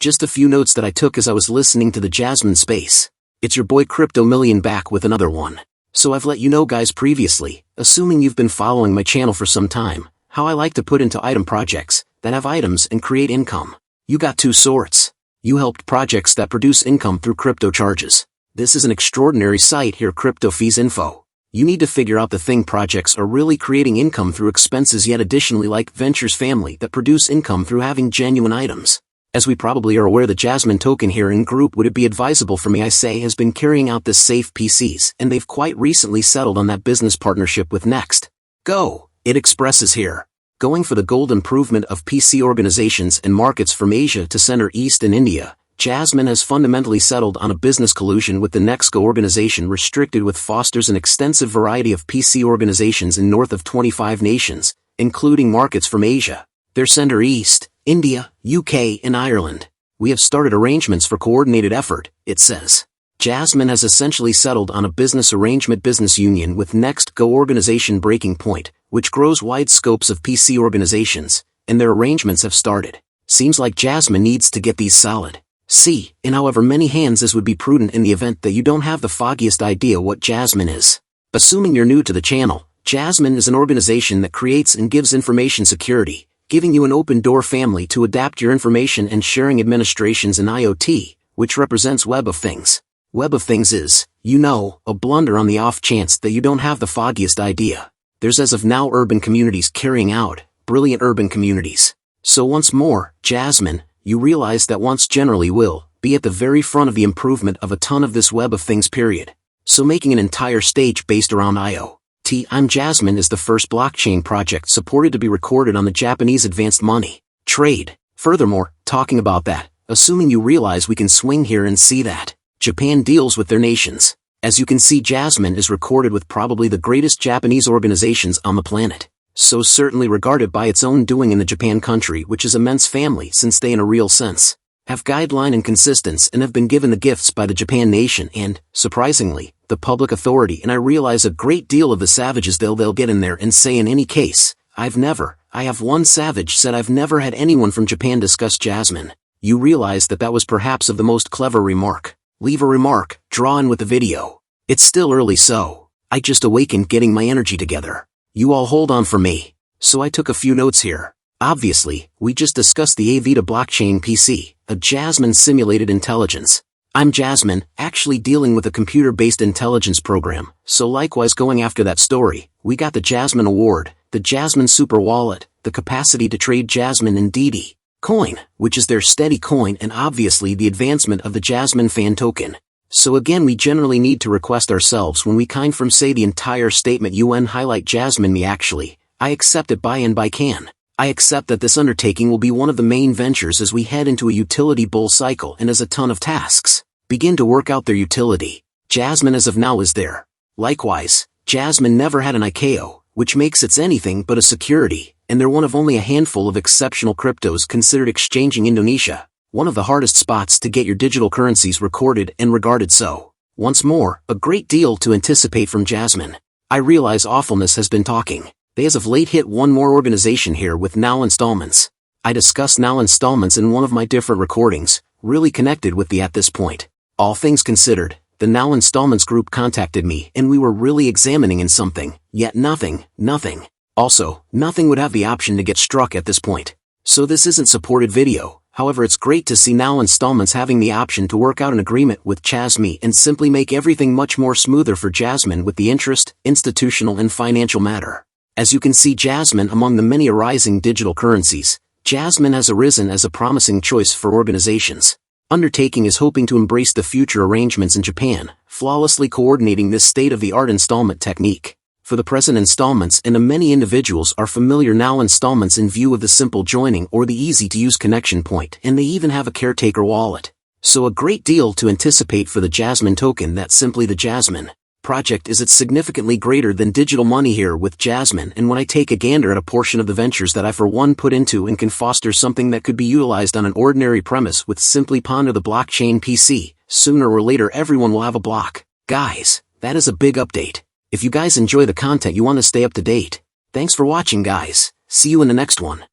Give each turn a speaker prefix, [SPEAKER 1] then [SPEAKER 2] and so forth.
[SPEAKER 1] Just a few notes that I took as I was listening to the Jasmine space. It's your boy Crypto Million back with another one. So I've let you know guys previously, assuming you've been following my channel for some time, how I like to put into item projects that have items and create income. You got two sorts. You helped projects that produce income through crypto charges. This is an extraordinary site here, Crypto Fees Info. You need to figure out the thing projects are really creating income through expenses, yet additionally like Ventures family that produce income through having genuine items. As we probably are aware, the Jasmine token here in group, would it be advisable for me I say, has been carrying out this safe PCs, and they've quite recently settled on that business partnership with Next. Go! It expresses here. Going for the gold improvement of PC organizations and markets from Asia to Center East and India, Jasmine has fundamentally settled on a business collusion with the Nextgo organization restricted with fosters an extensive variety of PC organizations in north of 25 nations, including markets from Asia, their Center East, India, UK and Ireland. We have started arrangements for coordinated effort, it says. Jasmine has essentially settled on a business arrangement business union with Nextgo organization Breaking Point, which grows wide scopes of PC organizations, and their arrangements have started. Seems like Jasmine needs to get these solid. See, in however many hands this would be prudent in the event that you don't have the foggiest idea what Jasmine is. Assuming you're new to the channel, Jasmine is an organization that creates and gives information security, giving you an open door family to adapt your information and sharing administrations in IoT, which represents Web of Things. Web of Things is, a blunder on the off chance that you don't have the foggiest idea. There's as of now urban communities carrying out, brilliant urban communities. So once more, Jasmine, you realize that once generally will be at the very front of the improvement of a ton of this Web of Things period. So making an entire stage based around IoT. Jasmine is the first blockchain project supported to be recorded on the Japanese advanced money trade. Furthermore, talking about that, assuming you realize we can swing here and see that Japan deals with their nations. As you can see, Jasmine is recorded with probably the greatest Japanese organizations on the planet. So certainly regarded by its own doing in the Japan country, which is immense family since they in a real sense have guideline and consistence and have been given the gifts by the Japan nation and, surprisingly, the public authority. And I realize a great deal of the savages they'll get in there and say in any case, I have one savage said I've never had anyone from Japan discuss Jasmine. You realize that was perhaps of the most clever remark. Leave a remark, draw in with the video. It's still early, so I just awakened getting my energy together. You all hold on for me. So I took a few notes here. Obviously, we just discussed the Avita blockchain PC, a Jasmine simulated intelligence. I'm Jasmine, actually dealing with a computer-based intelligence program, so likewise going after that story, we got the Jasmine Award, the Jasmine Super Wallet, the capacity to trade Jasmine and DD Coin, which is their steady coin, and obviously the advancement of the Jasmine fan token. So again, we generally need to request ourselves when we kind from say the entire statement highlight Jasmine me actually, I accept it by and by can. I accept that this undertaking will be one of the main ventures as we head into a utility bull cycle and as a ton of tasks begin to work out their utility. Jasmine as of now is there. Likewise, Jasmine never had an ICAO, which makes it anything but a security, and they're one of only a handful of exceptional cryptos considered exchanging Indonesia, one of the hardest spots to get your digital currencies recorded and regarded. So, once more, a great deal to anticipate from Jasmine. I realize awfulness has been talking. They as of late hit one more organization here with Now Installments. I discussed Now Installments in one of my different recordings, really connected with the at this point. All things considered, the Now Installments group contacted me and we were really examining in something, yet nothing. Also, nothing would have the option to get struck at this point. So this isn't supported video, however it's great to see Now Installments having the option to work out an agreement with Jasmy and simply make everything much more smoother for Jasmine with the interest, institutional and financial matter. As you can see, Jasmine among the many arising digital currencies, Jasmine has arisen as a promising choice for organizations. Undertaking is hoping to embrace the future arrangements in Japan, flawlessly coordinating this state-of-the-art installment technique. For the present installments, and many individuals are familiar Now Installments in view of the simple joining or the easy-to-use connection point, and they even have a caretaker wallet. So a great deal to anticipate for the Jasmine token. That's simply the Jasmine project is it's significantly greater than digital money here with Jasmine, and when I take a gander at a portion of the ventures that I for one put into and can foster something that could be utilized on an ordinary premise with simply ponder the blockchain PC, sooner or later everyone will have a block. Guys, that is a big update. If you guys enjoy the content, you want to stay up to date. Thanks for watching guys, see you in the next one.